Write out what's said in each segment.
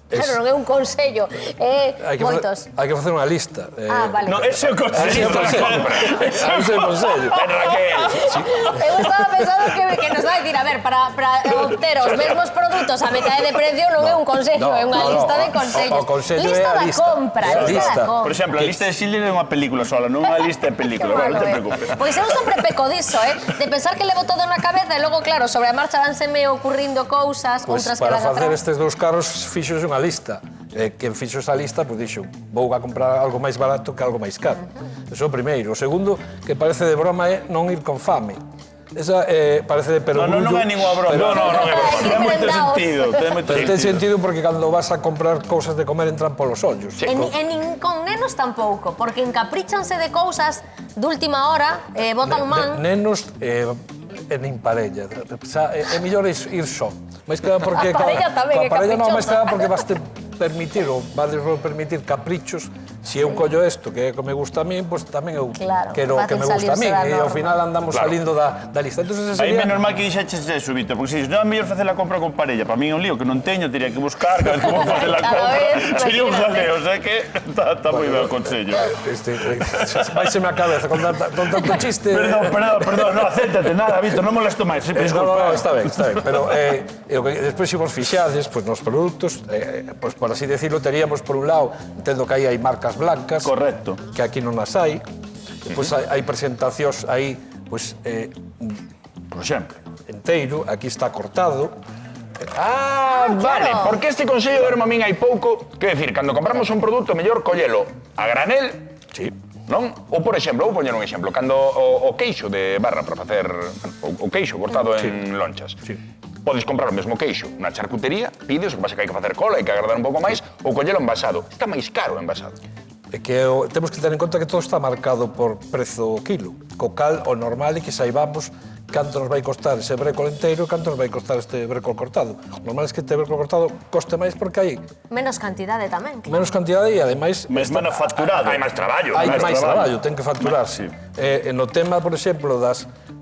Claro, non é un consello, moitos. Hai que facer unha lista. Vale. No, ese é o consello para compra. Ese é o consello. Raquel. Eu estaba pensando que nos vai dicir, a ver, para obter os mesmos produtos a metade de precio non é un consello, é unha lista de consellos. O consello é a lista. Lista da compra. Por exemplo, a lista de Schindler é unha película sola, non unha lista de películas. Non te preocupes. Pois eu sempre peco diso, de pensar que levo todo na cabeza e logo, claro, sobre a marcha vánseme ocurrindo cousas, outras que Para van facer atrás. estes dous carros fixos unha lista. Quen fixo esa lista, pois dixo, vou a comprar algo máis barato que algo máis caro. Eso é o primeiro. O segundo, que parece de broma, é non ir con fame. Esa parece de perogrullo. Non é ninguna broma. Non é broma. Ten moito sentido. Pero ten sentido porque cando vas a comprar cousas de comer entran polos ollos. E nin con nenos tampouco, porque encapríchanse de cousas de última hora, botan man. Nenos e nin parella. É mellor ir só. Mais que porque A parella tamén é parella non, caprichosa. máis que porque vas permitir ou vades permitir caprichos. Se eu collo isto, que é o que me gusta a mí, pois tamén eu quero o que me gusta a mí. E ao final andamos salindo da lista. Aí é normal que dixeches eso, Víctor, porque se non é mellor facer a compra con parella. Para mí é un lío que non teño, teria que buscar, cada vez que vou facer a compra. Sería un jaleo, o sea que está moi ben o consello. Vaiseme a cabeza con tanto chiste. Perdón, non, acéptate, nada, Víctor, non molesto máis. No, está ben. Pero despois, se vos fixades, nos produtos, por así decirlo, teríamos, por un lado, entendo que aí hai marcas blancas. Correcto. Que aquí non as hai. Depois hai presentacións aí, por exemplo, enteiro, aquí está cortado. Vale, porque este consello deron a min hai pouco, que decir, cando compramos un produto, mellor collelo a granel. Sí. Non? Ou, por exemplo, vou poñer un exemplo, cando o queixo de barra para facer o queixo cortado en lonchas. Sí. Podes comprar o mesmo queixo na charcutería, pides, o que pasa que hai que facer cola, hai que agardar un pouco máis, ou collelo envasado. Está máis caro o envasado. É que temos que ter en conta que todo está marcado por prezo quilo. Co cal, o normal é que saibamos canto nos vai costar ese brécol inteiro e canto nos vai costar este brécol cortado. O normal é que este brécol cortado coste máis porque hai Menos cantidade tamén. menos cantidade e, ademais... Menos facturado. Hai máis traballo. Hai máis traballo, ten que facturarse. No tema, por exemplo,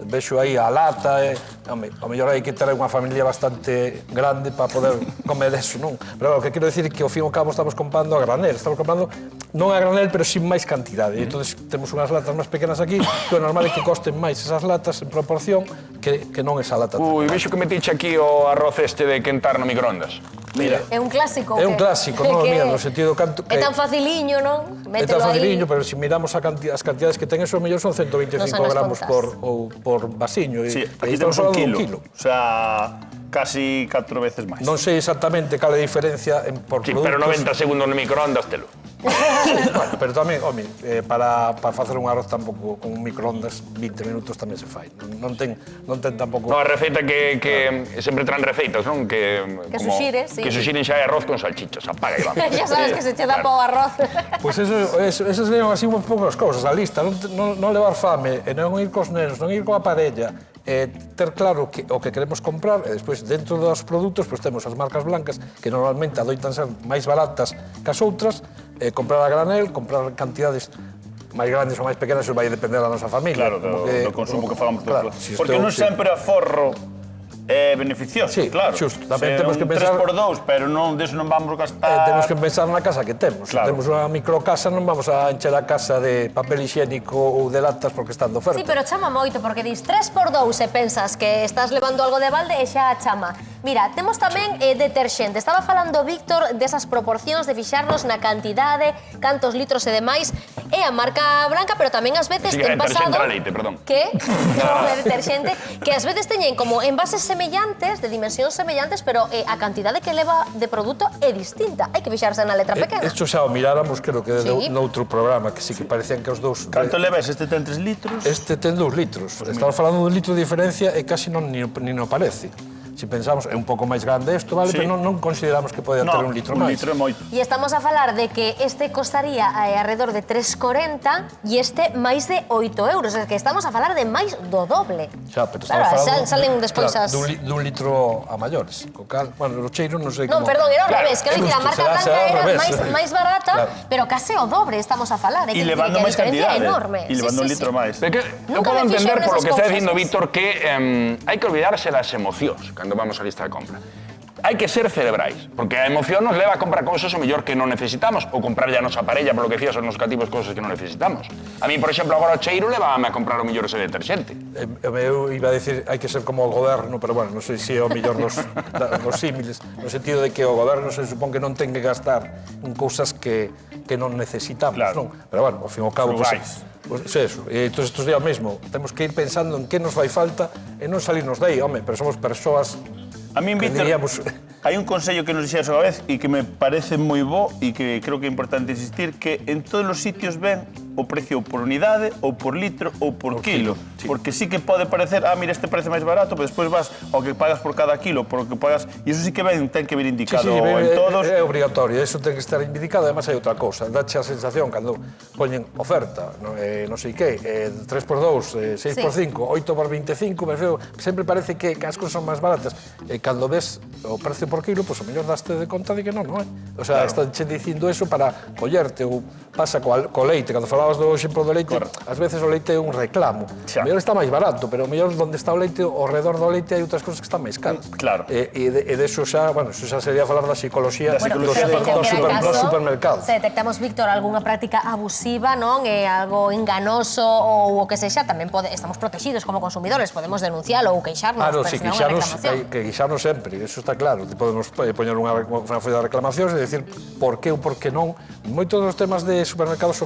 vexo aí a lata, ao mellor hai que ter unha familia bastante grande para poder comer eso, non? Pero o que quero decir é que ao fin e ao cabo estamos comprando a granel, estamos comprando non a granel, pero sin máis cantidade. Entón, temos unhas latas máis pequenas aquí, que o normal é que costen máis esas latas en proporción que non esa lata. Vexo que metiche aquí o arroz este de quentar no microondas. Mira, É un clásico. é un clásico, non? Mira, no sentido canto que É tan faciliño, non? é tan faciliño, pero se miramos as cantidades que ten, eso mellor son 125 gramos por vasiño. Sí, aquí temos un kilo. O sea, casi 4 veces máis. Non sei exactamente cal é a diferencia por Sí, produtos. pero 90 segundos no microondas telo. Bueno, pero tamén, home, para facer un arroz tampouco con un microondas 20 minutos tamén se fai. Non ten tampouco... No, a receita que sempre traen receitas, non? Que suxire, sí. Que suxiren xa é arroz con salchichas, apaga e vamos. Ya sabes que se che dá para o arroz. Pois esas serían así unhas poucas cousas, a lista, non levar fame, e non ir cos nenos, non ir coa parella, ter claro o que queremos comprar, e despois dentro dos produtos temos as marcas blancas, que normalmente adoitan ser máis baratas que as outras, comprar a granel, comprar cantidades máis grandes ou máis pequenas, vai depender da nosa familia. Claro, do consumo que fagamos. Claro, porque non sempre aforro é beneficioso, sí, claro. Xusto, tamén temos que pensar... 3x2, pero non deso non vamos gastar... Temos que pensar na casa que temos. Claro. Se temos unha microcasa, non vamos a encher a casa de papel higiénico ou de latas porque están de oferta. Sí, pero chama moito, porque dis 3x2 e pensas que estás levando algo de balde e xa chama. Mira, temos tamén deterxente. Estaba falando Víctor desas proporcións de fixarnos na cantidade, cantos litros e demais. É a marca blanca, pero tamén ás veces ten pasado... Deterxente a leite, perdón. Que? Non, é deterxente. Que ás veces teñen como envases semellantes, de dimensións semellantes, pero a cantidade que leva de produto é distinta. Hai que fixarse na letra pequena. Isto xa o miráramos, creo que noutro programa, que sí que parecían que os dous... Canto leves? Este ten 3 litros? Este ten 2 litros. Estamos falando de un litro de diferencia e casi non o parece. Se pensamos, é un pouco máis grande isto, vale? Sí. Pero non consideramos que pode ter un litro máis. Un litro é moito. E estamos a falar de que este costaría alrededor de 3,40 e este máis de 8 euros. É que estamos a falar de máis do doble. Xa, pero estamos falando... Salen despois as... Dun litro a maiores. Co cal, bueno, o cheiro non sei como... Non, perdón, era ao revés. Quero dicir, a marca blanca era máis barata, pero case o dobre estamos a falar. E levando máis cantidade. E levando un litro máis. Eu Nunca podo me entender fixo por lo que nesas está cousas. dicindo Víctor que hai que olvidarse das emocións cando vamos á lista de compra. hai que ser cerebrais, porque a emoción nos leva a comprar cousas o mellor que non necesitamos, ou comprarlle a nosa parella, polo que fías os nos cativos, cousas que non necesitamos. A mí, por exemplo, agora o cheiro levábame a comprar o mellor ese deterxente. Eu iba a decir, hai que ser como o goberno, pero bueno, non sei se é o mellor dos símiles, no sentido de que o goberno se supón que non ten que gastar en cousas que non necesitamos, non? Pero bueno, ao fin e ao cabo, pues eso. E entón, estos días mesmo, temos que ir pensando en que nos fai falta e non salirnos de aí, home, pero somos persoas. A mí, Víctor, hai un consello que nos dixeras unha vez e que me parece moi bo e que creo que é importante insistir, que en todos os sitios ven o precio por unidade, ou por litro, ou por kilo. Porque sí que pode parecer, mira, este parece máis barato, pero despois vas ao que pagas por cada kilo, por o que pagas, e iso sí que ten que vir indicado en todos. É obrigatorio, eso ten que estar indicado, además hai outra cousa, dache a sensación cando poñen oferta, non sei que, 3x2, 6x5, 8x25, sempre parece que as cousas son máis baratas, e cando ves o precio por kilo, pois o mellor daste de conta de que non é? O sea, están che dicindo eso para collerte, ou pasa co leite, cando falabas do exemplo do leite, ás veces o leite é un reclamo. O mellor está máis barato, pero o mellor onde está o leite, ao redor do leite hai outras cousas que están máis caras. Claro. E de eso xa, bueno, eso xa sería falar da psicología dos supermercados. Se detectamos, Víctor, algunha práctica abusiva, non? Algo enganoso ou o que sexa, tamén estamos protegidos como consumidores, podemos denuncialo ou queixarnos. Claro, si queixarnos sempre, eso está claro. Podemos poñer unha folla de reclamacións e dicir por qué ou por qué non. Moitos dos temas de supermercados